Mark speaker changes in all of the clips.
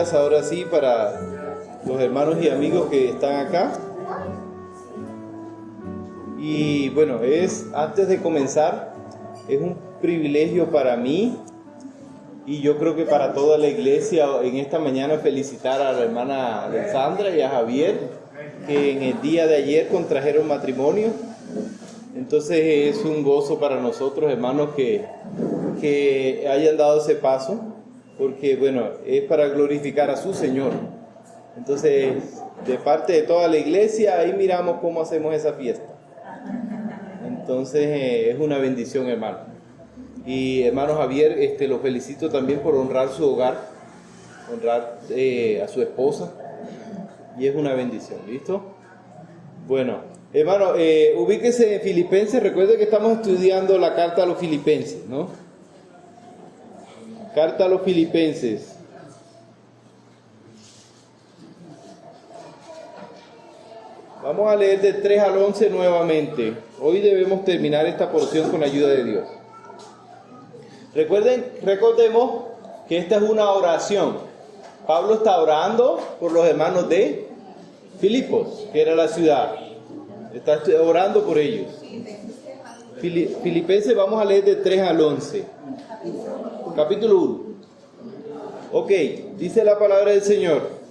Speaker 1: días ahora sí para los hermanos y amigos que están acá. Y bueno, antes de comenzar, es un privilegio para mí y yo creo que para toda la iglesia en esta mañana felicitar a la hermana Alexandra y a Javier, que en el día de ayer contrajeron matrimonio. Entonces es un gozo para nosotros, hermanos, que hayan dado ese paso, porque bueno, es para glorificar a su Señor. Entonces, de parte de toda la iglesia, ahí miramos cómo hacemos esa fiesta. Entonces es una bendición, hermano. Y hermano Javier, lo felicito también por honrar su hogar, honrar a su esposa, y es una bendición, ¿listo? Bueno, hermano, ubíquese en Filipenses. Recuerde que estamos estudiando la carta a los Filipenses, ¿no? Carta a los Filipenses. Vamos a leer de 3 al 11 nuevamente. Hoy debemos terminar esta porción con la ayuda de Dios. Recordemos que esta es una oración. Pablo está orando por los hermanos de Filipos, que era la ciudad. Está orando por ellos. Filipenses, vamos a leer de 3 al 11. Capítulo 1. Ok, dice la palabra del Señor.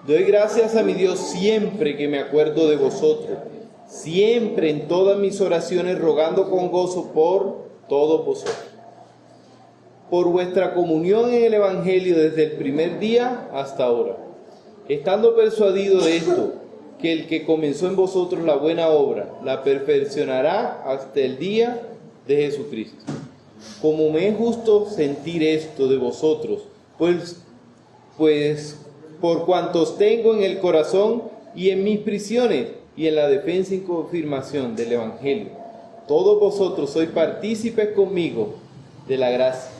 Speaker 1: Doy gracias a mi Dios siempre que me acuerdo de vosotros, siempre en todas mis oraciones rogando con gozo por todos vosotros, por vuestra comunión en el Evangelio desde el primer día hasta ahora, estando persuadido de esto, que el que comenzó en vosotros la buena obra, la perfeccionará hasta el día de Jesucristo. Como me es justo sentir esto de vosotros, pues por cuantos tengo en el corazón y en mis prisiones y en la defensa y confirmación del Evangelio, todos vosotros sois partícipes conmigo de la gracia,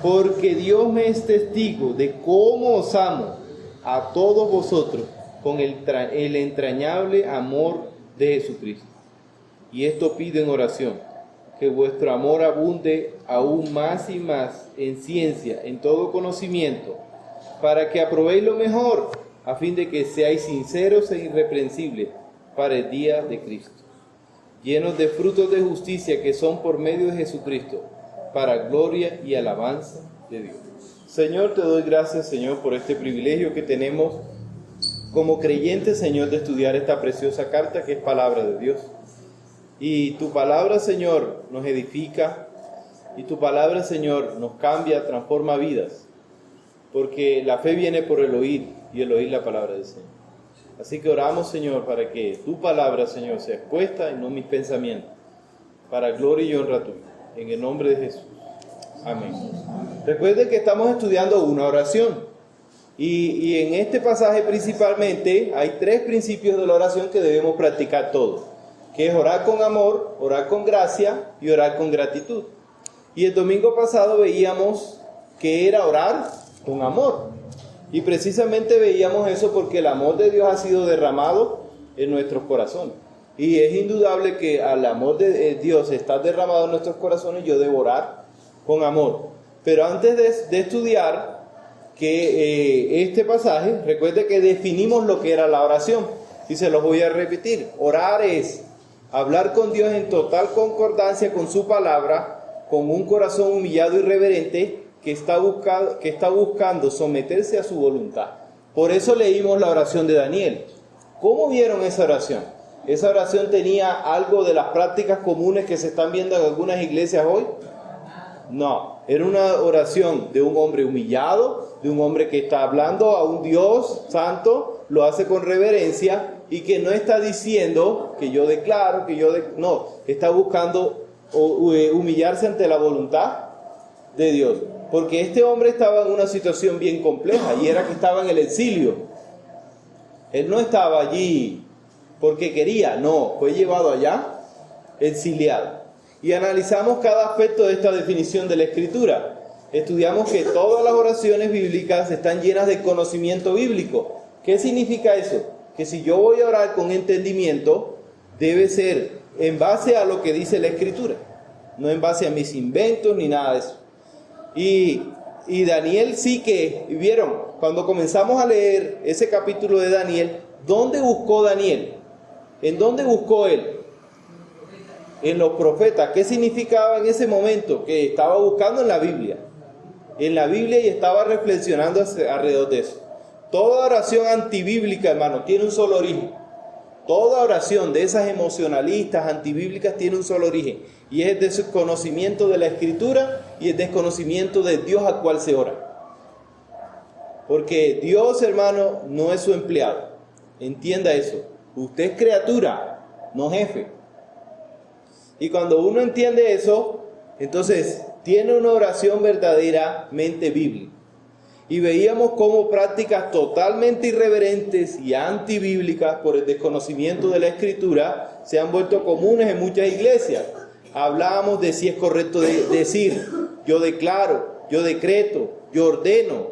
Speaker 1: porque Dios me es testigo de cómo os amo a todos vosotros con el entrañable amor de Jesucristo. Y esto pido en oración, que vuestro amor abunde aún más y más en ciencia, en todo conocimiento, para que aprobéis lo mejor, a fin de que seáis sinceros e irreprensibles para el día de Cristo, llenos de frutos de justicia que son por medio de Jesucristo, para gloria y alabanza de Dios. Señor, te doy gracias, Señor, por este privilegio que tenemos como creyentes, Señor, de estudiar esta preciosa carta que es palabra de Dios. Y tu palabra, Señor, nos edifica, y tu palabra, Señor, nos cambia, transforma vidas. Porque la fe viene por el oír, y el oír la palabra del Señor. Así que oramos, Señor, para que tu palabra, Señor, sea expuesta y no mis pensamientos, para gloria y honra tuya, en el nombre de Jesús. Amén. Recuerden que estamos estudiando una oración, y en este pasaje principalmente hay 3 principios de la oración que debemos practicar todos, que es orar con amor, orar con gracia y orar con gratitud. Y el domingo pasado veíamos que era orar con amor, y precisamente veíamos eso porque el amor de Dios ha sido derramado en nuestros corazones, y es indudable que al amor de Dios está derramado en nuestros corazones, yo debo orar con amor. Pero antes de estudiar este pasaje, recuerde que definimos lo que era la oración, y se los voy a repetir. Orar es hablar con Dios en total concordancia con su palabra, con un corazón humillado y reverente, que está buscando someterse a su voluntad. Por eso leímos la oración de Daniel. ¿Cómo vieron esa oración? ¿Esa oración tenía algo de las prácticas comunes que se están viendo en algunas iglesias hoy? No, era una oración de un hombre humillado, de un hombre que está hablando a un Dios santo, lo hace con reverencia, y que no está diciendo que yo declaro, no, está buscando humillarse ante la voluntad de Dios. Porque este hombre estaba en una situación bien compleja, y era que estaba en el exilio. Él no estaba allí porque quería, no, fue llevado allá, exiliado. Y analizamos cada aspecto de esta definición de la Escritura. Estudiamos que todas las oraciones bíblicas están llenas de conocimiento bíblico. ¿Qué significa eso? Que si yo voy a orar con entendimiento, debe ser en base a lo que dice la Escritura, no en base a mis inventos ni nada de eso. Y Y Daniel sí que, vieron, cuando comenzamos a leer ese capítulo de Daniel, ¿dónde buscó Daniel? ¿En dónde buscó él? En los profetas. ¿Qué significaba en ese momento? Que estaba buscando en la Biblia. En la Biblia y estaba reflexionando alrededor de eso. Toda oración antibíblica, hermano, tiene un solo origen. Toda oración de esas emocionalistas antibíblicas tiene un solo origen. Y es el desconocimiento de la Escritura y el desconocimiento de Dios al cual se ora. Porque Dios, hermano, no es su empleado. Entienda eso. Usted es criatura, no jefe. Y cuando uno entiende eso, entonces tiene una oración verdaderamente bíblica. Y veíamos cómo prácticas totalmente irreverentes y antibíblicas por el desconocimiento de la Escritura se han vuelto comunes en muchas iglesias. Hablábamos de si es correcto decir, yo declaro, yo decreto, yo ordeno,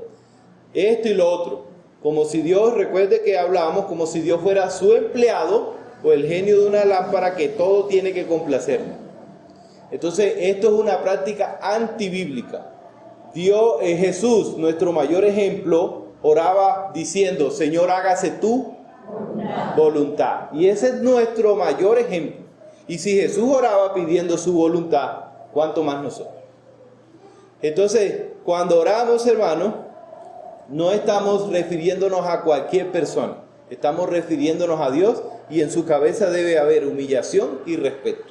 Speaker 1: esto y lo otro. Como si Dios, recuerde que hablábamos, como si Dios fuera su empleado o el genio de una lámpara que todo tiene que complacerle. Entonces, esto es una práctica antibíblica. Jesús, nuestro mayor ejemplo, oraba diciendo, Señor, hágase tu voluntad. Y ese es nuestro mayor ejemplo. Y si Jesús oraba pidiendo su voluntad, ¿cuánto más nosotros? Entonces, cuando oramos, hermanos, no estamos refiriéndonos a cualquier persona. Estamos refiriéndonos a Dios y en su cabeza debe haber humillación y respeto.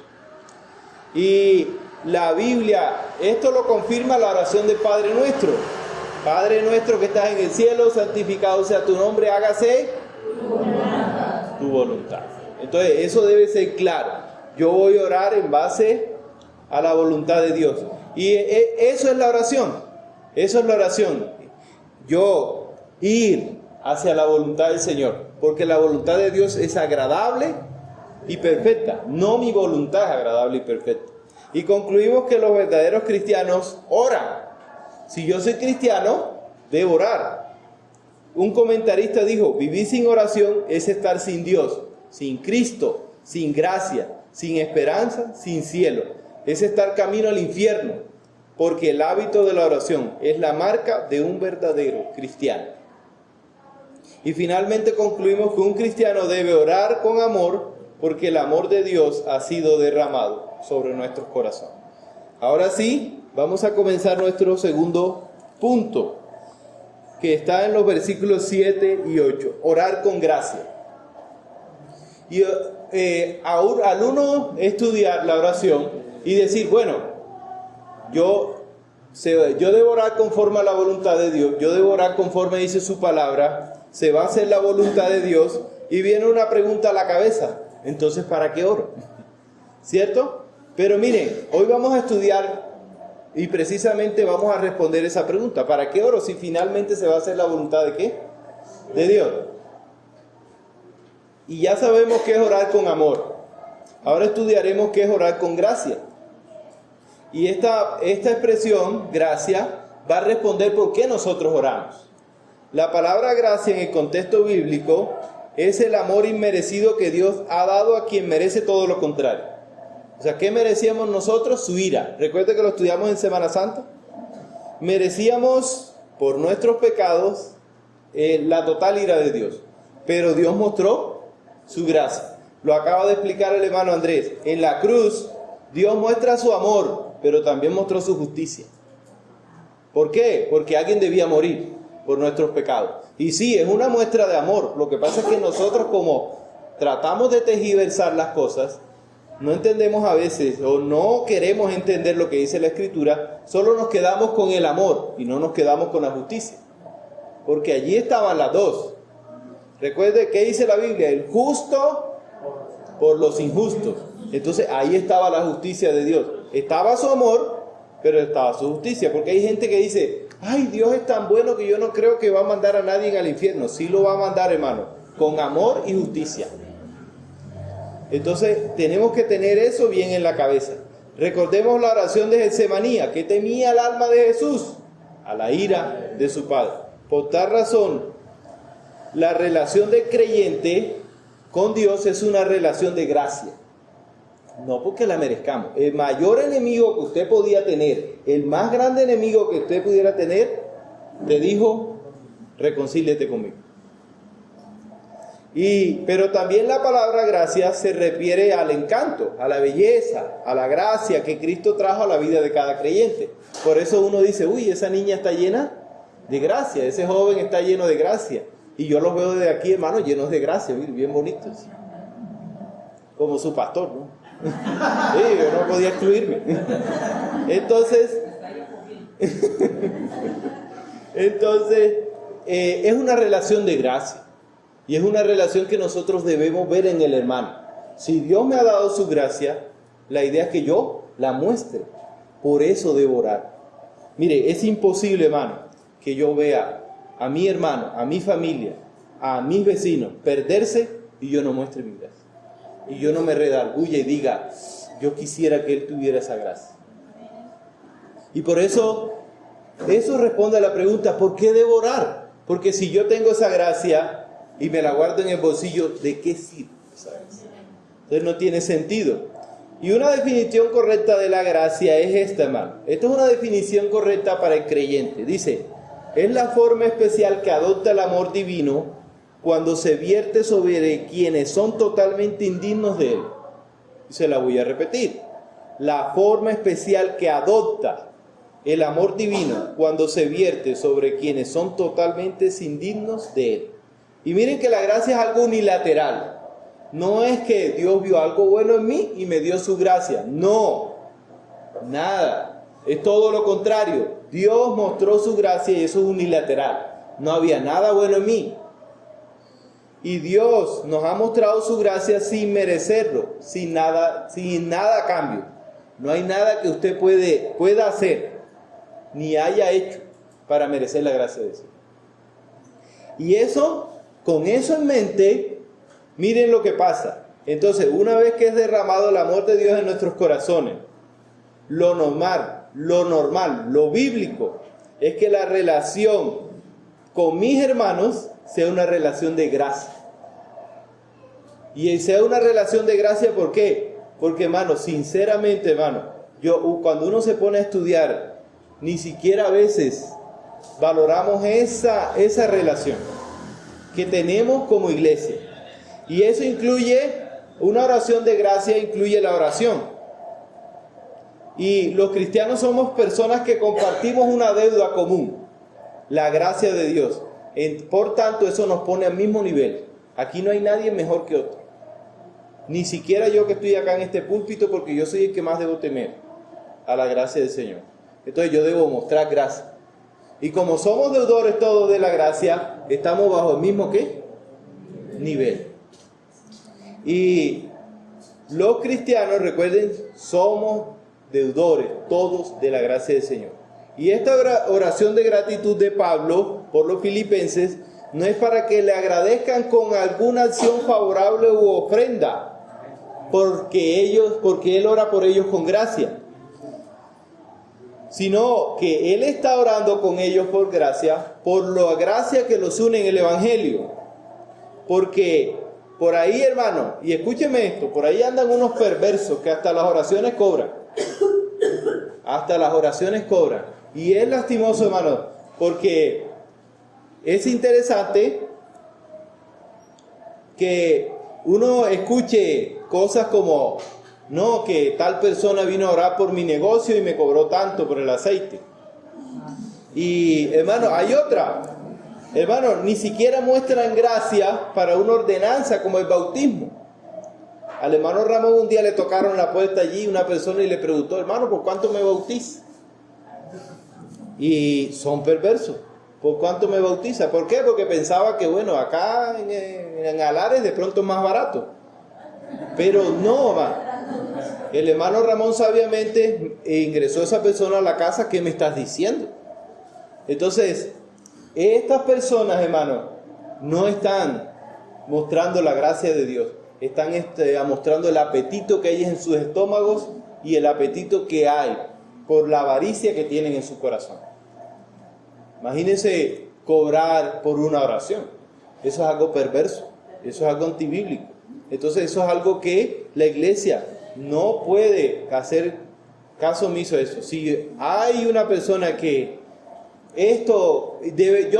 Speaker 1: Y la Biblia, esto lo confirma la oración del Padre Nuestro. Padre nuestro que estás en el cielo, santificado sea tu nombre, hágase tu voluntad. Entonces, eso debe ser claro. Yo voy a orar en base a la voluntad de Dios. Y eso es la oración. Eso es la oración. Yo ir hacia la voluntad del Señor. Porque la voluntad de Dios es agradable y perfecta. No mi voluntad es agradable y perfecta. Y concluimos que los verdaderos cristianos oran. Si yo soy cristiano, debo orar. Un comentarista dijo, vivir sin oración es estar sin Dios, sin Cristo, sin gracia, sin esperanza, sin cielo. Es estar camino al infierno, porque el hábito de la oración es la marca de un verdadero cristiano. Y finalmente concluimos que un cristiano debe orar con amor, porque el amor de Dios ha sido derramado sobre nuestros corazones. Ahora sí, vamos a comenzar nuestro segundo punto, que está en los versículos 7 y 8. Orar con gracia. Y al uno estudiar la oración y decir, bueno, yo debo orar conforme a la voluntad de Dios, yo debo orar conforme dice su palabra, se va a hacer la voluntad de Dios, y viene una pregunta a la cabeza, entonces ¿para qué oro? ¿Cierto? Pero miren, hoy vamos a estudiar y precisamente vamos a responder esa pregunta. ¿Para qué oro si finalmente se va a hacer la voluntad de qué? De Dios. Y ya sabemos qué es orar con amor. Ahora estudiaremos qué es orar con gracia. Y esta expresión, gracia, va a responder por qué nosotros oramos. La palabra gracia en el contexto bíblico es el amor inmerecido que Dios ha dado a quien merece todo lo contrario. O sea, ¿qué merecíamos nosotros? Su ira. Recuerda que lo estudiamos en Semana Santa. Merecíamos, por nuestros pecados, la total ira de Dios. Pero Dios mostró su gracia. Lo acaba de explicar el hermano Andrés. En la cruz, Dios muestra su amor, pero también mostró su justicia. ¿Por qué? Porque alguien debía morir por nuestros pecados. Y sí, es una muestra de amor. Lo que pasa es que nosotros, como tratamos de tergiversar las cosas, no entendemos a veces o no queremos entender lo que dice la Escritura, solo nos quedamos con el amor y no nos quedamos con la justicia. Porque allí estaban las dos. Recuerde, ¿qué dice la Biblia? El justo por los injustos. Entonces ahí estaba la justicia de Dios. Estaba su amor, pero estaba su justicia. Porque hay gente que dice, ay, Dios es tan bueno que yo no creo que va a mandar a nadie al infierno. Sí lo va a mandar, hermano, con amor y justicia. Entonces tenemos que tener eso bien en la cabeza. Recordemos la oración de Getsemaní. ¿Qué temía el alma de Jesús? A la ira de su Padre. Por tal razón, la relación del creyente con Dios es una relación de gracia. No porque la merezcamos. El mayor enemigo que usted podía tener, el más grande enemigo que usted pudiera tener, te dijo, reconcíliate conmigo. Pero también la palabra gracia se refiere al encanto, a la belleza, a la gracia que Cristo trajo a la vida de cada creyente. Por eso uno dice, uy, esa niña está llena de gracia, ese joven está lleno de gracia. Y yo los veo desde aquí, hermanos, llenos de gracia, bien bonitos. Como su pastor, ¿no? Sí, yo no podía excluirme. Entonces, es una relación de gracia. Y es una relación que nosotros debemos ver en el hermano. Si Dios me ha dado su gracia, la idea es que yo la muestre. Por eso debo orar. Mire, es imposible, hermano, que yo vea a mi hermano, a mi familia, a mis vecinos perderse y yo no muestre mi gracia. Y yo no me redarguya y diga, yo quisiera que él tuviera esa gracia. Y por eso responde a la pregunta, ¿por qué debo orar? Porque si yo tengo esa gracia y me la guardo en el bolsillo, ¿de qué sirve esa gracia? Entonces no tiene sentido. Y una definición correcta de la gracia es esta, hermano. Esta es una definición correcta para el creyente. Dice, es la forma especial que adopta el amor divino cuando se vierte sobre quienes son totalmente indignos de él. Y se la voy a repetir. La forma especial que adopta el amor divino cuando se vierte sobre quienes son totalmente indignos de él. Y miren que la gracia es algo unilateral. No es que Dios vio algo bueno en mí y me dio su gracia. No, nada. Es todo lo contrario. Dios mostró su gracia y eso es unilateral. No había nada bueno en mí. Y Dios nos ha mostrado su gracia sin merecerlo, sin nada a cambio. No hay nada que usted pueda hacer, ni haya hecho, para merecer la gracia de Dios. Y con eso en mente, miren lo que pasa. Entonces, una vez que es derramado el amor de Dios en nuestros corazones, lo normal, lo bíblico, es que la relación con mis hermanos sea una relación de gracia. Y sea una relación de gracia, ¿por qué? Porque, hermano, sinceramente, hermano, cuando uno se pone a estudiar, ni siquiera a veces valoramos esa relación que tenemos como iglesia. Y eso incluye, una oración de gracia incluye la oración. Y los cristianos somos personas que compartimos una deuda común, la gracia de Dios. Por tanto, eso nos pone al mismo nivel. Aquí no hay nadie mejor que otro. Ni siquiera yo que estoy acá en este púlpito, porque yo soy el que más debo temer a la gracia del Señor. Entonces yo debo mostrar gracia. Y como somos deudores todos de la gracia, estamos bajo el mismo ¿qué? Nivel. Y los cristianos, recuerden, somos deudores todos de la gracia del Señor. Y esta oración de gratitud de Pablo por los filipenses no es para que le agradezcan con alguna acción favorable u ofrenda, porque él ora por ellos con gracia, sino que él está orando con ellos por gracia, por la gracia que los une en el Evangelio. Porque por ahí, hermano, y escúcheme esto, por ahí andan unos perversos que hasta las oraciones cobran. Hasta las oraciones cobran. Y es lastimoso, hermano, porque es interesante que uno escuche cosas como, no, que tal persona vino a orar por mi negocio y me cobró tanto por el aceite. Y, hermano, hay otra. Hermano, ni siquiera muestran gracia para una ordenanza como el bautismo. Al hermano Ramón un día le tocaron la puerta allí una persona y le preguntó, hermano, ¿por cuánto me bautiza? Y son perversos. ¿Por cuánto me bautiza? ¿Por qué? Porque pensaba que, bueno, acá en Alares de pronto es más barato. Pero no, hermano. El hermano Ramón sabiamente ingresó a esa persona a la casa. ¿Qué me estás diciendo? Entonces, estas personas, hermano, no están mostrando la gracia de Dios. Están mostrando el apetito que hay en sus estómagos y el apetito que hay por la avaricia que tienen en su corazón. Imagínense cobrar por una oración. Eso es algo perverso. Eso es algo antibíblico. Entonces eso es algo que la iglesia no puede hacer caso omiso a eso. Si hay una persona que yo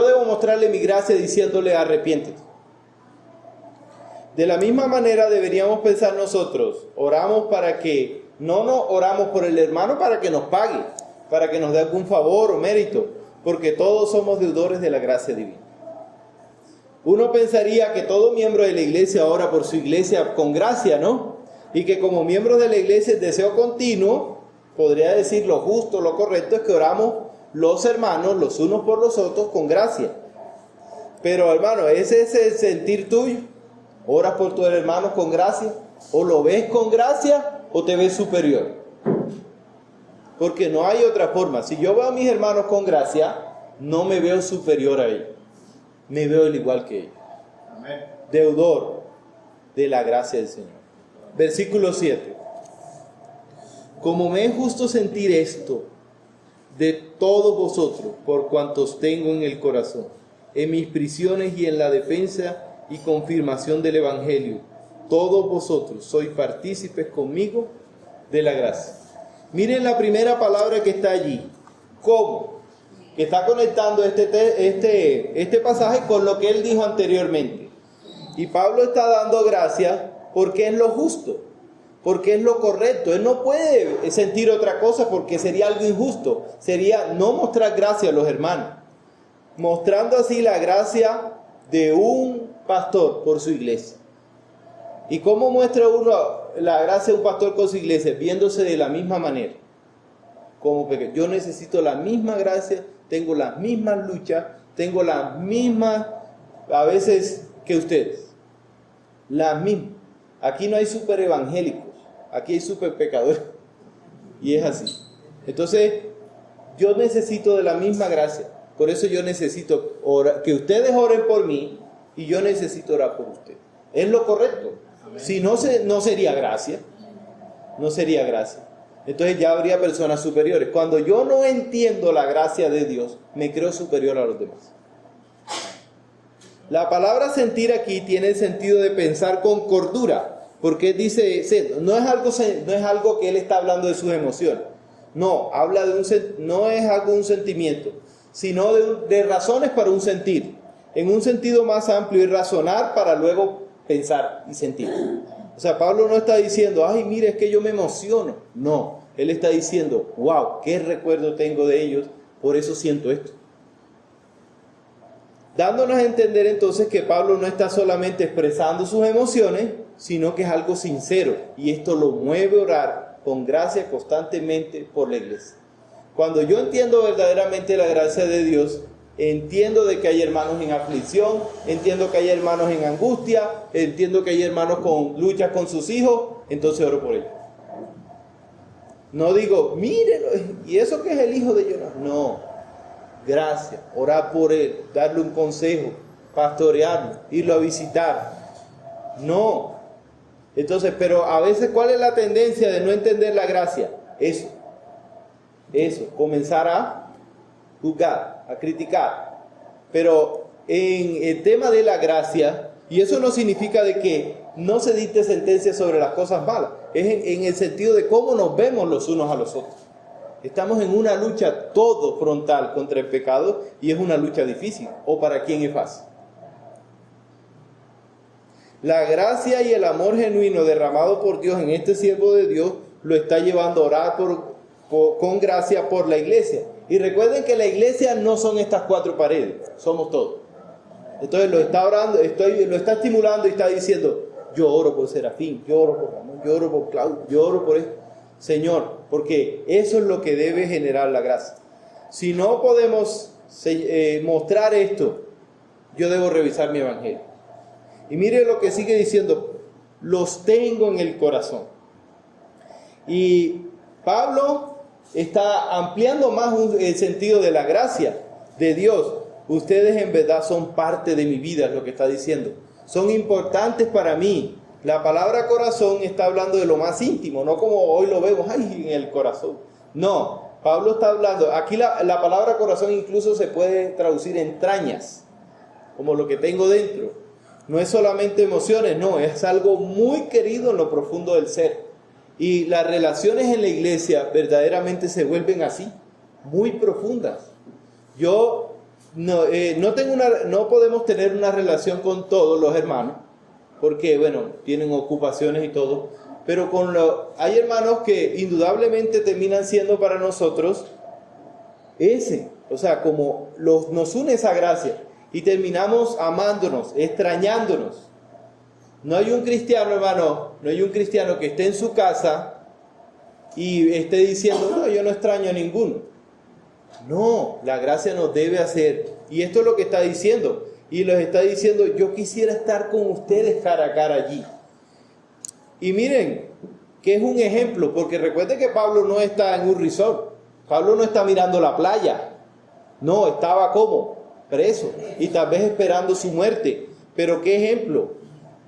Speaker 1: debo mostrarle mi gracia diciéndole arrepiéntete. De la misma manera deberíamos pensar nosotros, oramos para que, no oramos por el hermano para que nos pague, para que nos dé algún favor o mérito, porque todos somos deudores de la gracia divina. Uno pensaría que todo miembro de la iglesia ora por su iglesia con gracia, ¿no? Y que como miembros de la iglesia el deseo continuo, podría decir lo justo, lo correcto es que oramos los hermanos los unos por los otros con gracia. Pero hermano, ¿ese es el sentir tuyo? ¿Oras por tus hermanos con gracia? ¿O lo ves con gracia o te ves superior? Porque no hay otra forma. Si yo veo a mis hermanos con gracia, no me veo superior a ellos. Me veo al igual que ellos. Amén. Deudor de la gracia del Señor. Versículo 7. Como me es justo sentir esto de todos vosotros, por cuantos tengo en el corazón, en mis prisiones y en la defensa y confirmación del Evangelio, todos vosotros sois partícipes conmigo de la gracia. Miren la primera palabra que está allí. ¿Cómo? Que está conectando este pasaje con lo que él dijo anteriormente. Y Pablo está dando gracias porque es lo justo, porque es lo correcto. Él no puede sentir otra cosa porque sería algo injusto. Sería no mostrar gracia a los hermanos. Mostrando así la gracia de un pastor por su iglesia. ¿Y cómo muestra uno la gracia de un pastor con su iglesia? Viéndose de la misma manera. Como que yo necesito la misma gracia, tengo las mismas luchas, tengo las mismas, a veces, que ustedes. Las mismas. Aquí no hay super evangélicos, aquí hay super pecadores. Y es así. Entonces, yo necesito de la misma gracia. Por eso yo necesito que ustedes oren por mí y yo necesito orar por ustedes. Es lo correcto. Amén. Si no, no sería gracia. No sería gracia. Entonces ya habría personas superiores. Cuando yo no entiendo la gracia de Dios, me creo superior a los demás. La palabra sentir aquí tiene el sentido de pensar con cordura, porque dice, no es algo que él está hablando de sus emociones. No, habla no es algo de un sentimiento, sino de razones para un sentir. En un sentido más amplio y razonar para luego pensar y sentir. O sea, Pablo no está diciendo, ay, mire, es que yo me emociono. No, él está diciendo, wow, qué recuerdo tengo de ellos, por eso siento esto. Dándonos a entender entonces que Pablo no está solamente expresando sus emociones, sino que es algo sincero. Y esto lo mueve a orar con gracia constantemente por la iglesia. Cuando yo entiendo verdaderamente la gracia de Dios, entiendo de que hay hermanos en aflicción, entiendo que hay hermanos en angustia, entiendo que hay hermanos con luchas con sus hijos, entonces oro por ellos. No digo, mírenlo, ¿y eso qué es el hijo de Jonás? No, gracias, orar por él, darle un consejo, pastorearlo, irlo a visitar. No. Entonces, pero a veces, ¿cuál es la tendencia de no entender la gracia? Eso, comenzar a juzgar, a criticar. Pero en el tema de la gracia, y eso no significa de que no se dicte sentencia sobre las cosas malas, es en el sentido de cómo nos vemos los unos a los otros. Estamos en una lucha todo frontal contra el pecado y es una lucha difícil, o para quien es fácil. La gracia y el amor genuino derramado por Dios en este siervo de Dios lo está llevando a orar con gracia por la iglesia. Y recuerden que la iglesia no son estas cuatro paredes, somos todos. Entonces lo está orando, lo está estimulando y está diciendo, yo oro por Serafín, yo oro por Ramón, yo oro por Claudio, yo oro por esto. Señor, porque eso es lo que debe generar la gracia. Si no podemos mostrar esto, yo debo revisar mi evangelio. Y mire lo que sigue diciendo, los tengo en el corazón. Y Pablo está ampliando más el sentido de la gracia de Dios. Ustedes en verdad son parte de mi vida, es lo que está diciendo. Son importantes para mí. La palabra corazón está hablando de lo más íntimo, no como hoy lo vemos, ay, en el corazón. No, Pablo está hablando, aquí la palabra corazón incluso se puede traducir entrañas, como lo que tengo dentro. No es solamente emociones, no, es algo muy querido en lo profundo del ser. Y las relaciones en la iglesia verdaderamente se vuelven así, muy profundas. Yo no podemos tener una relación con todos los hermanos, porque bueno, tienen ocupaciones y todo, pero hay hermanos que indudablemente terminan siendo para nosotros o sea, como nos une esa gracia y terminamos amándonos, extrañándonos. No hay un cristiano, hermano, no hay un cristiano que esté en su casa y esté diciendo, no, yo no extraño a ninguno. No, la gracia nos debe hacer. Y esto es lo que está diciendo. Y les está diciendo, yo quisiera estar con ustedes cara a cara allí. Y miren, que es un ejemplo, porque recuerden que Pablo no está en un resort. Pablo no está mirando la playa. No, estaba como preso y tal vez esperando su muerte. Pero qué ejemplo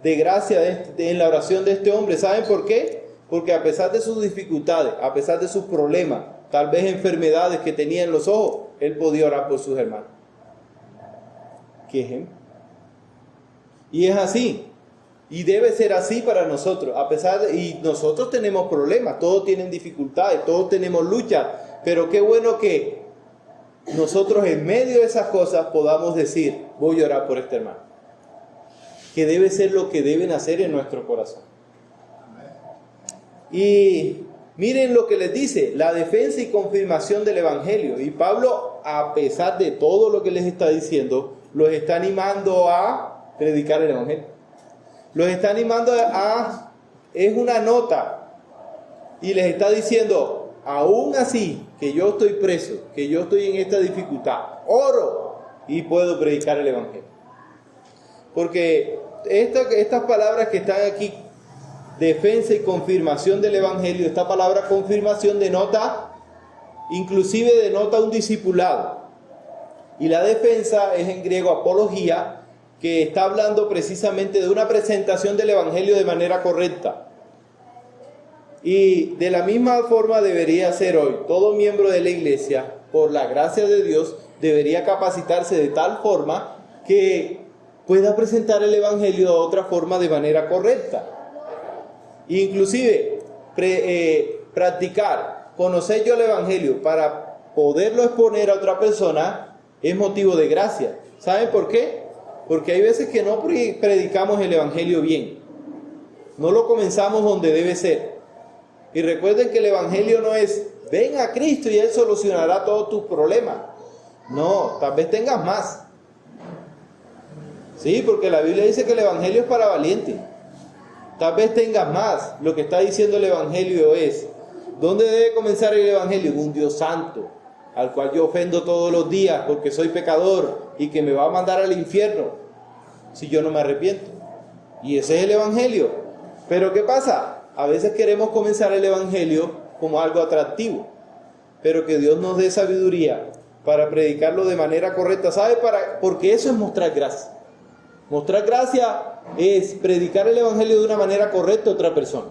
Speaker 1: de gracia en la oración de este hombre. ¿Saben por qué? Porque a pesar de sus dificultades, a pesar de sus problemas, tal vez enfermedades que tenía en los ojos, él podía orar por sus hermanos. ¿Qué ejemplo? Y es así. Y debe ser así para nosotros. Y nosotros tenemos problemas, todos tienen dificultades, todos tenemos luchas. Pero qué bueno que nosotros en medio de esas cosas podamos decir, voy a orar por este hermano. Que debe ser lo que deben hacer en nuestro corazón. Y miren lo que les dice, la defensa y confirmación del Evangelio. Y Pablo, a pesar de todo lo que les está diciendo, los está animando a predicar el Evangelio. Los está animando es una nota. Y les está diciendo, aún así, que yo estoy preso, que yo estoy en esta dificultad, oro y puedo predicar el Evangelio. Porque estas palabras que están aquí, defensa y confirmación del Evangelio, esta palabra confirmación inclusive denota un discipulado. Y la defensa es en griego apología, que está hablando precisamente de una presentación del Evangelio de manera correcta. Y de la misma forma debería ser hoy. Todo miembro de la iglesia, por la gracia de Dios, debería capacitarse de tal forma que pueda presentar el Evangelio de otra forma de manera correcta. Inclusive, practicar, conocer yo el Evangelio para poderlo exponer a otra persona es motivo de gracia. ¿Saben por qué? Porque hay veces que no predicamos el Evangelio bien. No lo comenzamos donde debe ser. Y recuerden que el Evangelio no es, ven a Cristo y Él solucionará todos tus problemas. No, tal vez tengas más. Sí, porque la Biblia dice que el Evangelio es para valientes. Tal vez tengas más. Lo que está diciendo el Evangelio es, ¿dónde debe comenzar el Evangelio? Un Dios santo, al cual yo ofendo todos los días porque soy pecador y que me va a mandar al infierno si yo no me arrepiento. Y ese es el Evangelio. Pero ¿qué pasa? A veces queremos comenzar el Evangelio como algo atractivo, pero que Dios nos dé sabiduría para predicarlo de manera correcta. ¿Sabe? Porque eso es mostrar gracia. Mostrar gracia es predicar el Evangelio de una manera correcta a otra persona.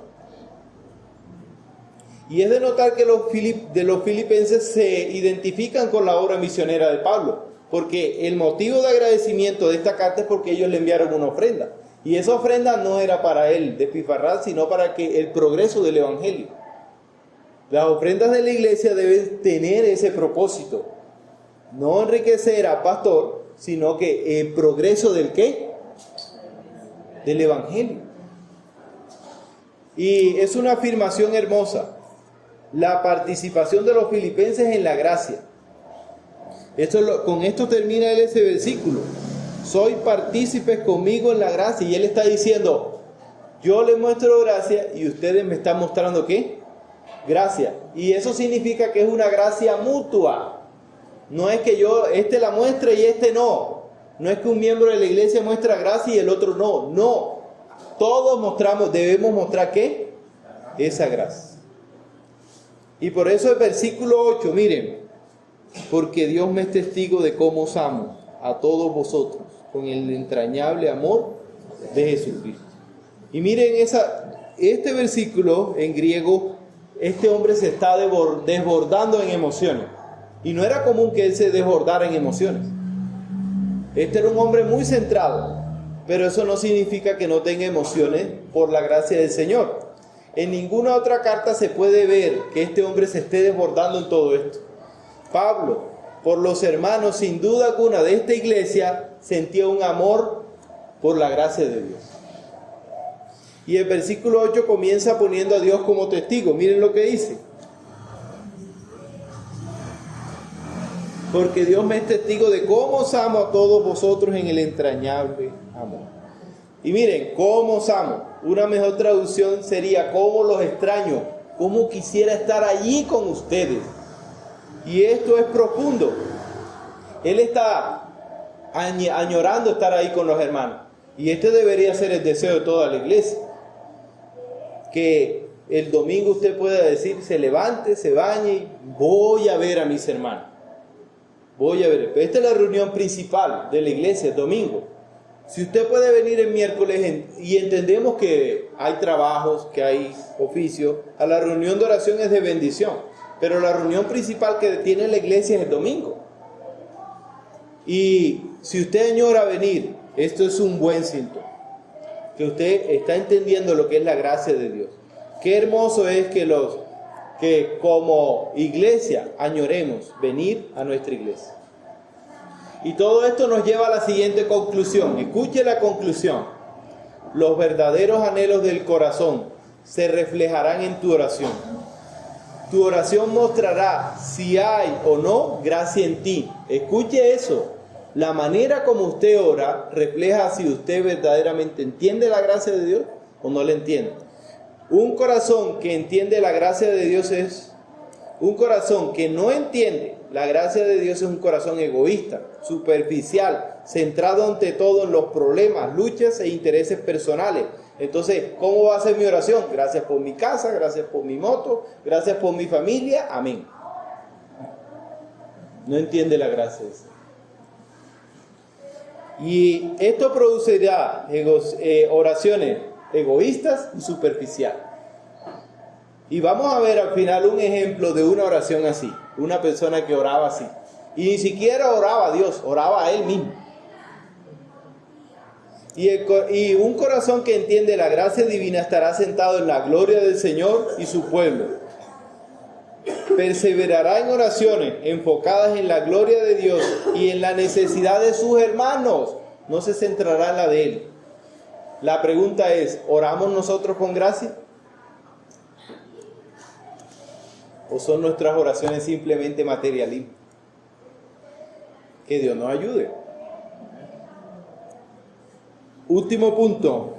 Speaker 1: Y es de notar que los filipenses se identifican con la obra misionera de Pablo, porque el motivo de agradecimiento de esta carta es porque ellos le enviaron una ofrenda. Y esa ofrenda no era para él despilfarrar, sino para que el progreso del Evangelio. Las ofrendas de la iglesia deben tener ese propósito. No enriquecer al pastor, sino que el progreso del ¿qué? Del Evangelio. Y es una afirmación hermosa. La participación de los filipenses en la gracia. Con esto termina ese versículo. Soy partícipes conmigo en la gracia. Y él está diciendo, yo les muestro gracia y ustedes me están mostrando ¿qué? Gracia. Y eso significa que es una gracia mutua. No es que este la muestre y este no. No es que un miembro de la iglesia muestra gracia y el otro no. No. Todos debemos mostrar ¿qué? Esa gracia. Y por eso el versículo 8, miren. Porque Dios me es testigo de cómo os amo a todos vosotros con el entrañable amor de Jesucristo. Y miren este versículo en griego, este hombre se está desbordando en emociones. Y no era común que él se desbordara en emociones. Este era un hombre muy centrado, pero eso no significa que no tenga emociones por la gracia del Señor. En ninguna otra carta se puede ver que este hombre se esté desbordando en todo esto. Pablo, por los hermanos, sin duda alguna, de esta iglesia, sentía un amor por la gracia de Dios. Y el versículo 8 comienza poniendo a Dios como testigo. Miren lo que dice. Porque Dios me es testigo de cómo os amo a todos vosotros en el entrañable amor. Y miren, cómo os amo. Una mejor traducción sería cómo los extraño, cómo quisiera estar allí con ustedes. Y esto es profundo. Él está añorando estar ahí con los hermanos. Y este debería ser el deseo de toda la iglesia. Que el domingo usted pueda decir, se levante, se bañe y voy a ver a mis hermanos. Voy a ver. Esta es la reunión principal de la iglesia, el domingo. Si usted puede venir el miércoles y entendemos que hay trabajos, que hay oficios, a la reunión de oración es de bendición. Pero la reunión principal que tiene la iglesia es el domingo. Y si usted añora venir, esto es un buen síntoma. Que usted está entendiendo lo que es la gracia de Dios. Qué hermoso es que como iglesia añoremos venir a nuestra iglesia. Y todo esto nos lleva a la siguiente conclusión. Escuche la conclusión. Los verdaderos anhelos del corazón se reflejarán en tu oración. Tu oración mostrará si hay o no gracia en ti. Escuche eso. La manera como usted ora refleja si usted verdaderamente entiende la gracia de Dios o no la entiende. Un corazón que entiende la gracia de Dios es un corazón que no entiende la gracia de Dios, es un corazón egoísta, superficial, centrado ante todo en los problemas, luchas e intereses personales. Entonces, ¿cómo va a ser mi oración? Gracias por mi casa, gracias por mi moto, gracias por mi familia, amén. No entiende la gracia de Dios. Y esto producirá oraciones egoístas y superficiales. Y vamos a ver al final un ejemplo de una oración así. Una persona que oraba así. Y ni siquiera oraba a Dios, oraba a él mismo. Y un corazón que entiende la gracia divina estará sentado en la gloria del Señor y su pueblo. Perseverará en oraciones enfocadas en la gloria de Dios y en la necesidad de sus hermanos. No se centrará en la de él. La pregunta es, ¿oramos nosotros con gracia? ¿O son nuestras oraciones simplemente materialismo? Que Dios nos ayude. Último punto.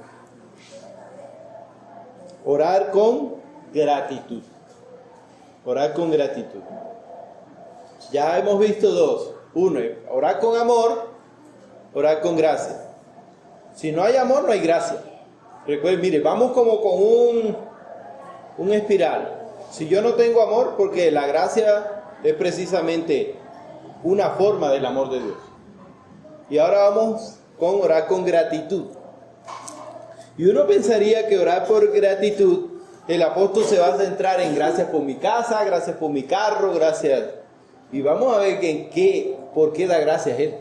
Speaker 1: Orar con gratitud. Orar con gratitud. Ya hemos visto dos. Uno, orar con amor, orar con gracia. Si no hay amor, no hay gracia. Recuerden, mire, vamos como con un espiral. Si yo no tengo amor, porque la gracia es precisamente una forma del amor de Dios. Y ahora vamos con orar con gratitud. Y uno pensaría que orar por gratitud, el apóstol se va a centrar en gracias por mi casa, gracias por mi carro, gracias. Y vamos a ver por qué da gracias a él.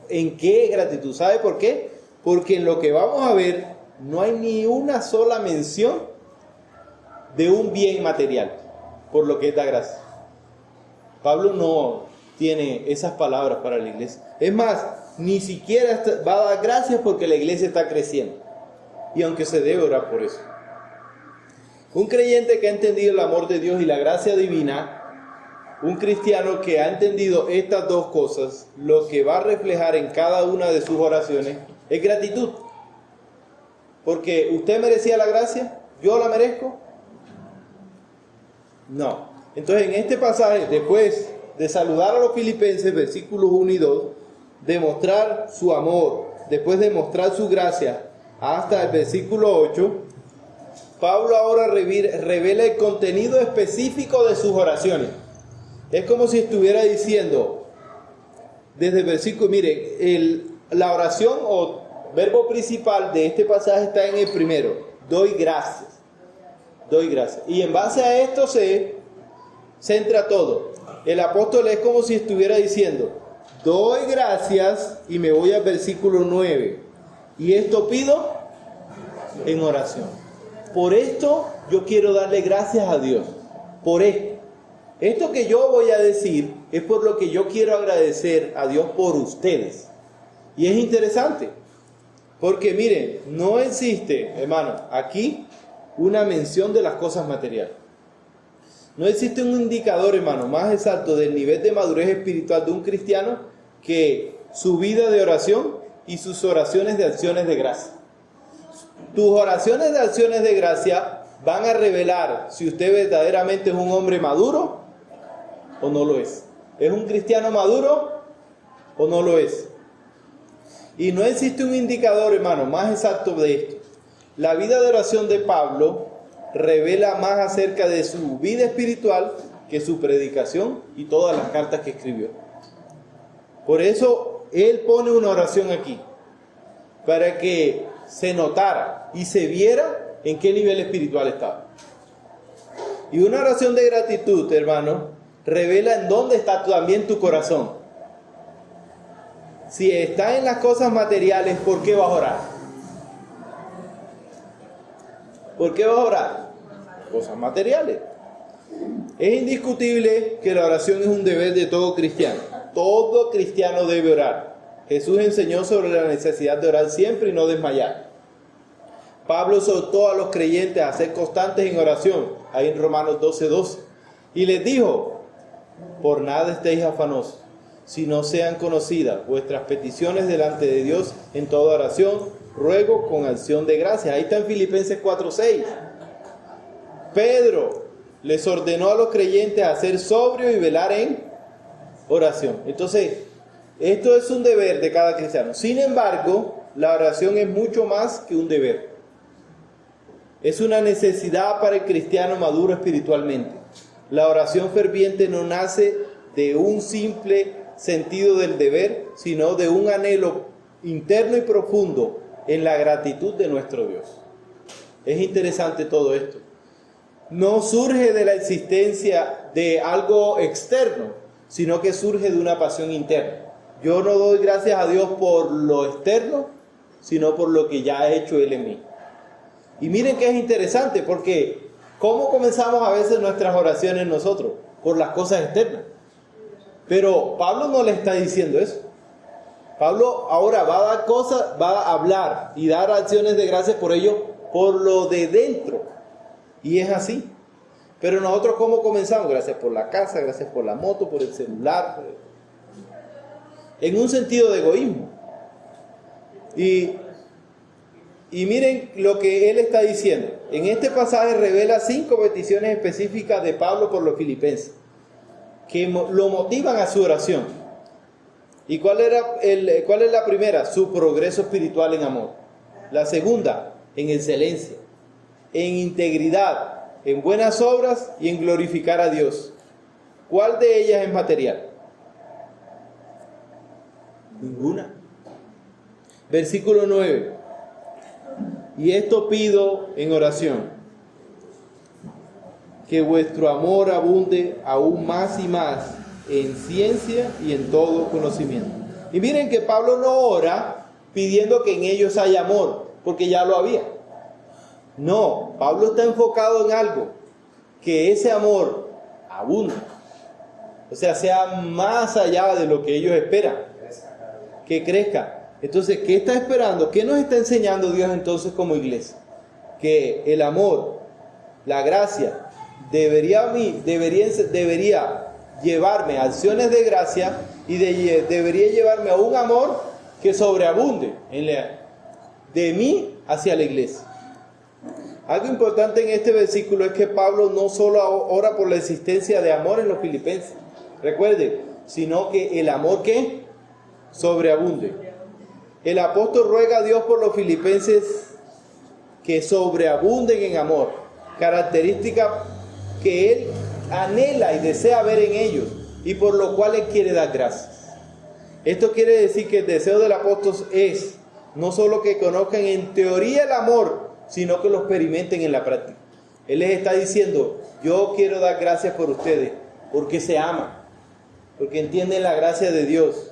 Speaker 1: ¿En qué gratitud? ¿Sabe por qué? Porque en lo que vamos a ver no hay ni una sola mención de un bien material, por lo que da gracia. Pablo no tiene esas palabras para la iglesia. Es más, ni siquiera va a dar gracias porque la iglesia está creciendo. Y aunque se debe orar por eso. Un creyente que ha entendido el amor de Dios y la gracia divina, un cristiano que ha entendido estas dos cosas, lo que va a reflejar en cada una de sus oraciones es gratitud. Porque usted merecía la gracia, yo la merezco. No. Entonces en este pasaje, después de saludar a los filipenses, versículos 1 y 2, de mostrar su amor, después de mostrar su gracia, hasta el versículo 8, Pablo ahora revela el contenido específico de sus oraciones. Es como si estuviera diciendo, desde el versículo, mire, la oración o verbo principal de este pasaje está en el primero, doy gracias. Doy gracias. Y en base a esto se centra todo. El apóstol es como si estuviera diciendo, doy gracias, y me voy al versículo 9. Y esto pido en oración. por esto yo quiero darle gracias a Dios. Por esto. Esto que yo voy a decir es por lo que yo quiero agradecer a Dios por ustedes. Y es interesante, porque miren, no existe, hermano, aquí una mención de las cosas materiales. No existe un indicador, hermano, más exacto del nivel de madurez espiritual de un cristiano que su vida de oración y sus oraciones de acciones de gracia. Tus oraciones de acciones de gracia van a revelar si usted verdaderamente es un hombre maduro o no lo es. ¿Es un cristiano maduro o no lo es? Y no existe un indicador, hermano, más exacto de esto. La vida de oración de Pablo revela más acerca de su vida espiritual que su predicación y todas las cartas que escribió. Por eso él pone una oración aquí, para que se notara y se viera en qué nivel espiritual estaba. Y una oración de gratitud, hermano, revela en dónde está también tu corazón. Si está en las cosas materiales, ¿por qué vas a orar? ¿Por qué vas a orar? Cosas materiales. Es indiscutible que la oración es un deber de todo cristiano. Todo cristiano debe orar. Jesús enseñó sobre la necesidad de orar siempre y no desmayar. Pablo exhortó a los creyentes a ser constantes en oración, ahí en Romanos 12:12. Y les dijo, por nada estéis afanosos, si no sean conocidas vuestras peticiones delante de Dios en toda oración, ruego con acción de gracias. Ahí está en Filipenses 4:6. Pedro les ordenó a los creyentes a ser sobrios y velar en oración. Entonces, esto es un deber de cada cristiano. Sin embargo, la oración es mucho más que un deber. Es una necesidad para el cristiano maduro espiritualmente. La oración ferviente no nace de un simple sentido del deber, sino de un anhelo interno y profundo en la gratitud de nuestro Dios. Es interesante todo esto. No surge de la existencia de algo externo, sino que surge de una pasión interna. Yo no doy gracias a Dios por lo externo, sino por lo que ya ha hecho Él en mí. Y miren que es interesante, porque ¿cómo comenzamos a veces nuestras oraciones nosotros? Por las cosas externas. Pero Pablo no le está diciendo eso. Pablo ahora va a dar cosas, va a hablar y dar acciones de gracias por ello, por lo de dentro. Y es así. Pero nosotros ¿cómo comenzamos? Gracias por la casa, gracias por la moto, por el celular. En un sentido de egoísmo. Y miren lo que él está diciendo. En este pasaje revela 5 peticiones específicas de Pablo por los filipenses, que lo motivan a su oración. ¿Y cuál es la primera? Su progreso espiritual en amor. La segunda, en excelencia, en integridad, en buenas obras y en glorificar a Dios. ¿Cuál de ellas es material? Ninguna. Versículo 9. Y esto pido en oración, que vuestro amor abunde aún más y más en ciencia y en todo conocimiento. Y miren que Pablo no ora pidiendo que en ellos haya amor, porque ya lo había. No, Pablo está enfocado en algo, que ese amor abunde. O sea más allá de lo que ellos esperan, que crezca. Entonces, ¿qué está esperando? ¿Qué nos está enseñando Dios entonces como iglesia? Que el amor, la gracia, debería llevarme a acciones de gracia y debería llevarme a un amor que sobreabunde de mí hacia la iglesia. Algo importante en este versículo es que Pablo no solo ora por la existencia de amor en los filipenses, recuerde, sino que el amor que sobreabunde. El apóstol ruega a Dios por los filipenses que sobreabunden en amor, característica que él anhela y desea ver en ellos y por lo cual él quiere dar gracias. Esto quiere decir que el deseo del apóstol es no solo que conozcan en teoría el amor, sino que lo experimenten en la práctica. Él les está diciendo, yo quiero dar gracias por ustedes, porque se aman, porque entienden la gracia de Dios.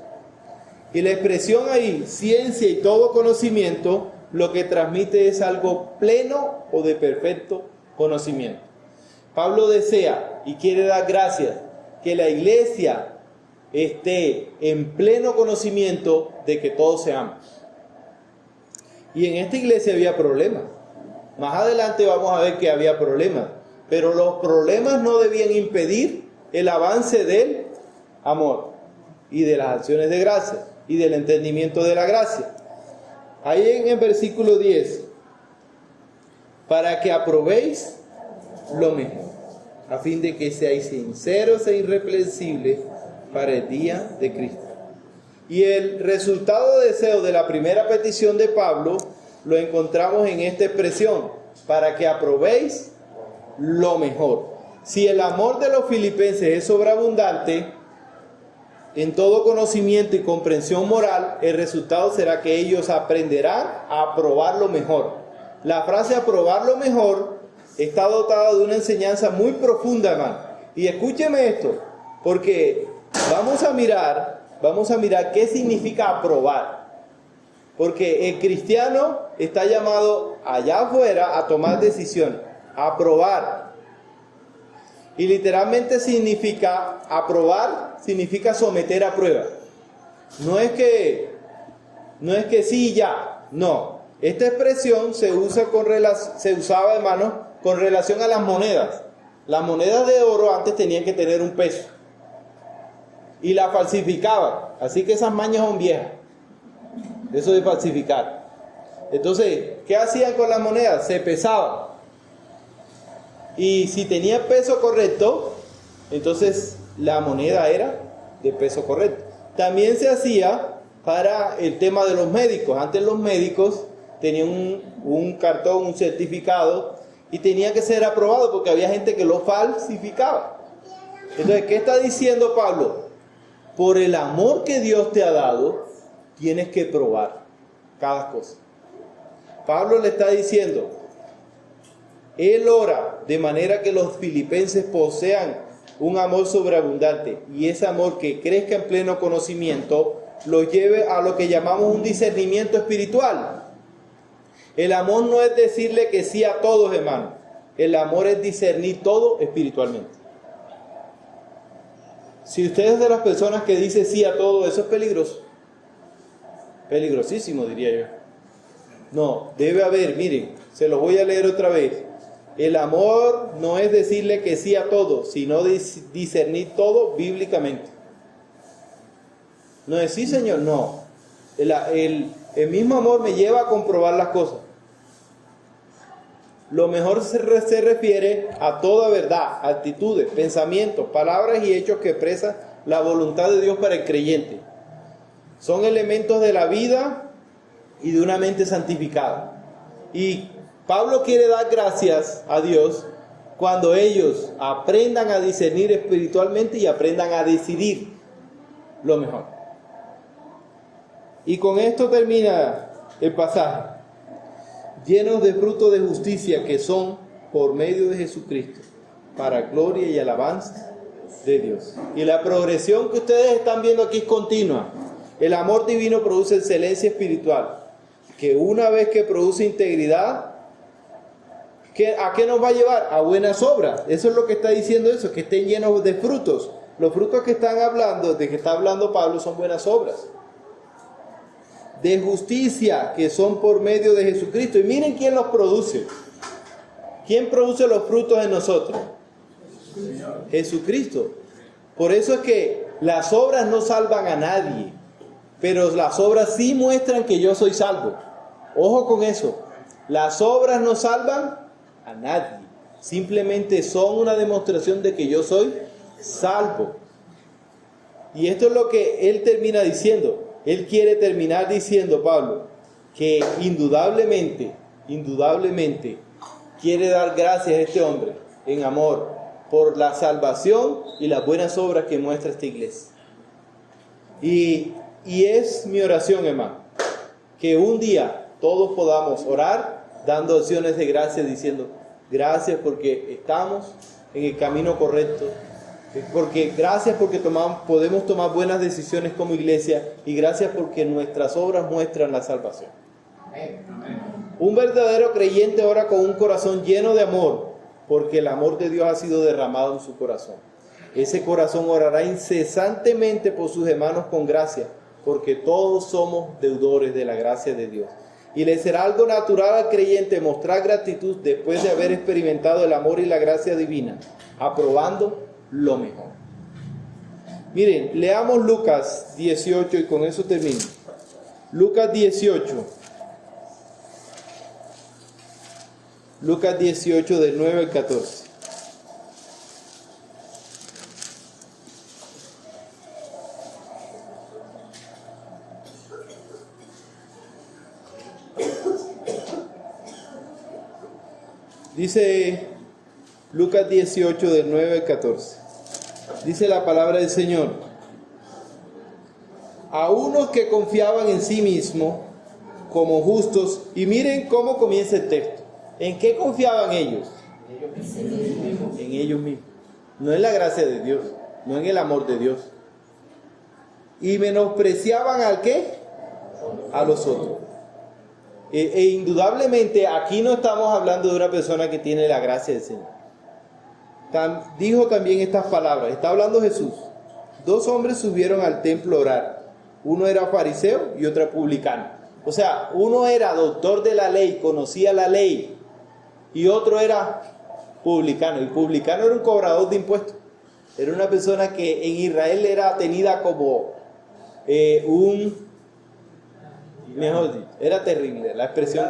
Speaker 1: Y la expresión ahí, ciencia y todo conocimiento, lo que transmite es algo pleno o de perfecto conocimiento. Pablo desea y quiere dar gracias que la iglesia esté en pleno conocimiento de que todos se aman. Y en esta iglesia había problemas. Más adelante vamos a ver que había problemas. Pero los problemas no debían impedir el avance del amor y de las acciones de gracia y del entendimiento de la gracia. Ahí en el versículo 10, para que aprobéis lo mejor, a fin de que seáis sinceros e irreprensibles para el día de Cristo. Y el resultado de deseo de la primera petición de Pablo lo encontramos en esta expresión, para que aprobéis lo mejor. Si el amor de los filipenses es sobreabundante en todo conocimiento y comprensión moral, el resultado será que ellos aprenderán a aprobar lo mejor. La frase aprobar lo mejor está dotada de una enseñanza muy profunda, hermano. Y escúcheme esto, porque vamos a mirar qué significa aprobar. Porque el cristiano está llamado allá afuera a tomar decisiones, a aprobar. Y literalmente significa aprobar, significa someter a prueba. No es que sí y ya, no. Esta expresión se usaba, hermano, con relación a las monedas. Las monedas de oro antes tenían que tener un peso. Y la falsificaban. Así que esas mañas son viejas. Eso de falsificar. Entonces, ¿qué hacían con las monedas? Se pesaban. Y si tenía peso correcto, entonces la moneda era de peso correcto. También se hacía para el tema de los médicos. Antes los médicos tenían un cartón, un certificado, y tenía que ser aprobado porque había gente que lo falsificaba. Entonces, ¿qué está diciendo Pablo? Por el amor que Dios te ha dado, tienes que probar cada cosa. Pablo le está diciendo, él ora de manera que los filipenses posean un amor sobreabundante, y ese amor que crezca en pleno conocimiento lo lleve a lo que llamamos un discernimiento espiritual. El amor no es decirle que sí a todos, hermano. El amor es discernir todo espiritualmente. Si usted es de las personas que dice sí a todo, eso es peligroso. Peligrosísimo, diría yo. No, debe haber, miren, se lo voy a leer otra vez. El amor no es decirle que sí a todo, sino discernir todo bíblicamente. No es sí, Señor, no. El mismo amor me lleva a comprobar las cosas. Lo mejor se refiere a toda verdad, actitudes, pensamientos, palabras y hechos que expresan la voluntad de Dios para el creyente. Son elementos de la vida y de una mente santificada. Y Pablo quiere dar gracias a Dios cuando ellos aprendan a discernir espiritualmente y aprendan a decidir lo mejor. Y con esto termina el pasaje. Llenos de frutos de justicia que son por medio de Jesucristo, para gloria y alabanza de Dios. Y la progresión que ustedes están viendo aquí es continua. El amor divino produce excelencia espiritual, que una vez que produce integridad, ¿a qué nos va a llevar? A buenas obras. Eso es lo que está diciendo eso, que estén llenos de frutos. Los frutos que están hablando, de que está hablando Pablo, son buenas obras. De justicia, que son por medio de Jesucristo. Y miren quién los produce. ¿Quién produce los frutos en nosotros? Jesucristo. Por eso es que las obras no salvan a nadie, pero las obras sí muestran que yo soy salvo. Ojo con eso. Las obras no salvan a nadie. Simplemente son una demostración de que yo soy salvo. Y esto es lo que él termina diciendo. Él quiere terminar diciendo, Pablo, que indudablemente quiere dar gracias a este hombre en amor por la salvación y las buenas obras que muestra esta iglesia. Y es mi oración, hermano, que un día todos podamos orar dando acciones de gracias, diciendo gracias porque estamos en el camino correcto. Gracias porque podemos tomar buenas decisiones como iglesia, y gracias porque nuestras obras muestran la salvación.
Speaker 2: Amén.
Speaker 1: Un verdadero creyente ora con un corazón lleno de amor, porque el amor de Dios ha sido derramado en su corazón. Ese corazón orará incesantemente por sus hermanos con gracia, porque todos somos deudores de la gracia de Dios. Y le será algo natural al creyente mostrar gratitud después de haber experimentado el amor y la gracia divina, aprobando lo mejor. Miren, leamos Lucas 18 y con eso termino. Lucas 18. Lucas 18 del 9 al 14. Dice Lucas 18 del 9 al 14. Dice la palabra del Señor: a unos que confiaban en sí mismos como justos, y miren cómo comienza el texto. ¿En qué confiaban ellos? En ellos mismos. No en la gracia de Dios, no en el amor de Dios. Y menospreciaban ¿al qué? A los otros. E indudablemente aquí no estamos hablando de una persona que tiene la gracia del Señor. Dijo también estas palabras, está hablando Jesús. 2 hombres subieron al templo a orar. Uno era fariseo y otro publicano. O sea, uno era doctor de la ley, conocía la ley, y otro era publicano. El publicano era un cobrador de impuestos. Era una persona que en Israel era tenida como mejor dicho, era terrible la expresión.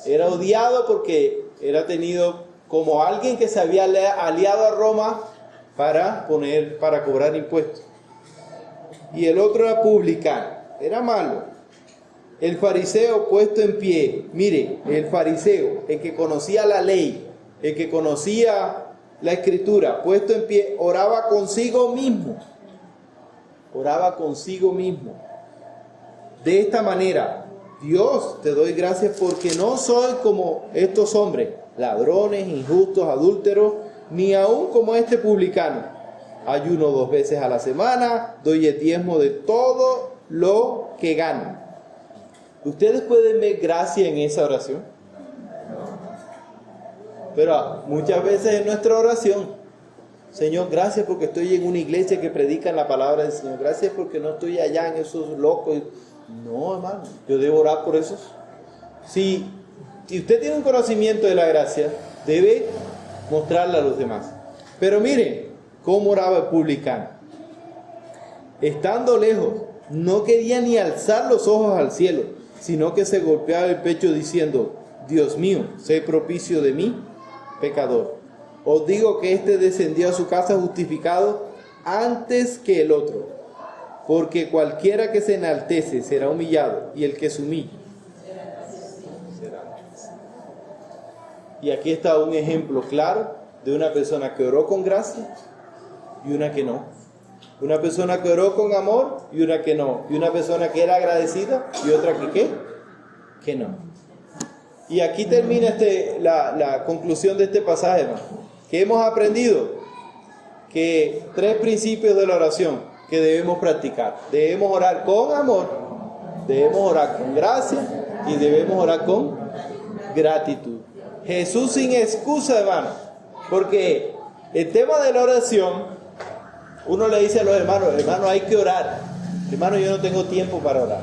Speaker 1: Era odiado porque era tenido como alguien que se había aliado a Roma para cobrar impuestos. Y el otro era publicano, era malo. El fariseo puesto en pie, mire, el fariseo, el que conocía la ley, el que conocía la escritura, puesto en pie, oraba consigo mismo. Oraba consigo mismo. De esta manera: Dios, te doy gracias porque no soy como estos hombres, ladrones, injustos, adúlteros, ni aún como este publicano. Ayuno 2 veces a la semana, doy el diezmo de todo lo que gano. ¿Ustedes pueden ver gracia en esa oración? Pero muchas veces en nuestra oración: Señor, gracias porque estoy en una iglesia que predica la palabra del Señor. Gracias porque no estoy allá en esos locos. No, hermano, yo debo orar por esos. Si usted tiene un conocimiento de la gracia, debe mostrarla a los demás. Pero miren cómo oraba el publicano. Estando lejos, no quería ni alzar los ojos al cielo, sino que se golpeaba el pecho diciendo: Dios mío, sé propicio de mí, pecador. Os digo que éste descendió a su casa justificado antes que el otro. Porque cualquiera que se enaltece será humillado, y el que se humilla será enaltecido. Y aquí está un ejemplo claro de una persona que oró con gracia y una que no. Una persona que oró con amor y una que no. Y una persona que era agradecida y otra que ¿qué? Que no. Y aquí termina la conclusión de este pasaje, hermano. ¿Qué hemos aprendido? Que 3 principios de la oración que debemos practicar. Debemos orar con amor, debemos orar con gracia y debemos orar con gratitud. Jesús sin excusa, hermano, porque el tema de la oración, uno le dice a los hermanos: hermano, hay que orar. Hermano, yo no tengo tiempo para orar.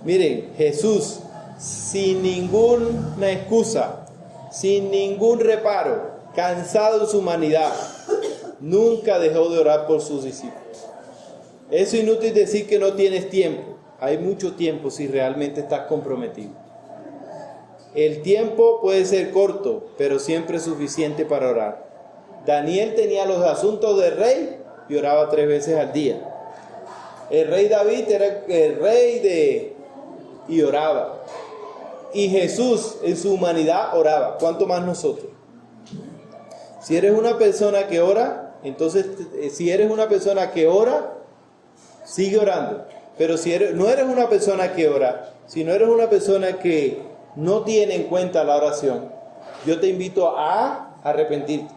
Speaker 1: Miren, Jesús sin ninguna excusa, sin ningún reparo, cansado en su humanidad, nunca dejó de orar por sus discípulos. Es inútil decir que no tienes tiempo. Hay mucho tiempo si realmente estás comprometido. El tiempo puede ser corto, pero siempre es suficiente para orar. Daniel tenía los asuntos del rey y oraba 3 veces al día. El rey David era el rey y oraba. Y Jesús en su humanidad oraba. ¿Cuánto más nosotros? Si eres una persona que ora, entonces, si eres una persona que ora, sigue orando. Pero si no eres una persona que ora, si no eres una persona que no tiene en cuenta la oración, yo te invito a arrepentirte.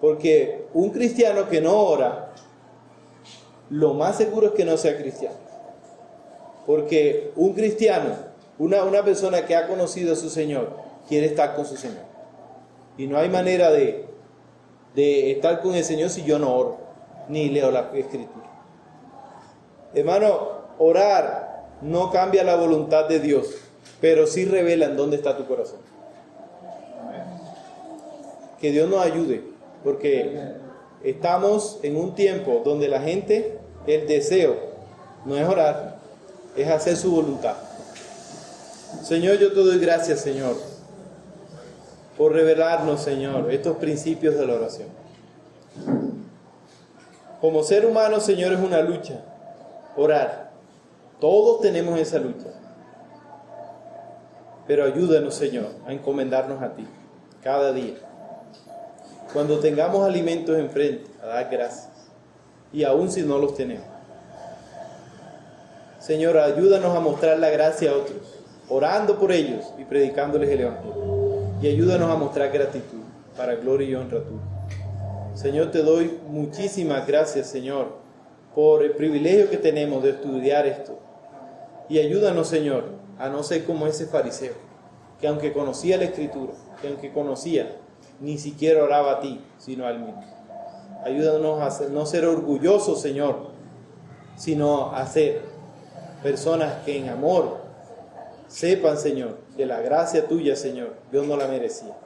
Speaker 1: Porque un cristiano que no ora, lo más seguro es que no sea cristiano. Porque un cristiano Una persona que ha conocido a su Señor quiere estar con su Señor. Y no hay manera de estar con el Señor si yo no oro, ni leo la Escritura. Hermano, orar no cambia la voluntad de Dios, pero sí revela en dónde está tu corazón. Que Dios nos ayude, porque estamos en un tiempo donde la gente, el deseo no es orar, es hacer su voluntad. Señor, yo te doy gracias, Señor, por revelarnos, Señor, estos principios de la oración. Como ser humano, Señor, es una lucha, orar. Todos tenemos esa lucha. Pero ayúdanos, Señor, a encomendarnos a ti cada día. Cuando tengamos alimentos enfrente, a dar gracias. Y aún si no los tenemos. Señor, ayúdanos a mostrar la gracia a otros, orando por ellos y predicándoles el Evangelio. Y ayúdanos a mostrar gratitud para gloria y honra tuya. Señor, te doy muchísimas gracias, Señor, por el privilegio que tenemos de estudiar esto. Y ayúdanos, Señor, a no ser como ese fariseo, que aunque conocía la Escritura, que aunque conocía, ni siquiera oraba a ti, sino a él mismo. Ayúdanos a no ser orgullosos, Señor, sino a ser personas que en amor sepan, Señor, que la gracia tuya, Señor, Dios no la merecía.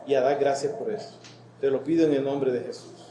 Speaker 1: Y a dar gracias por eso. Te lo pido en el nombre de Jesús.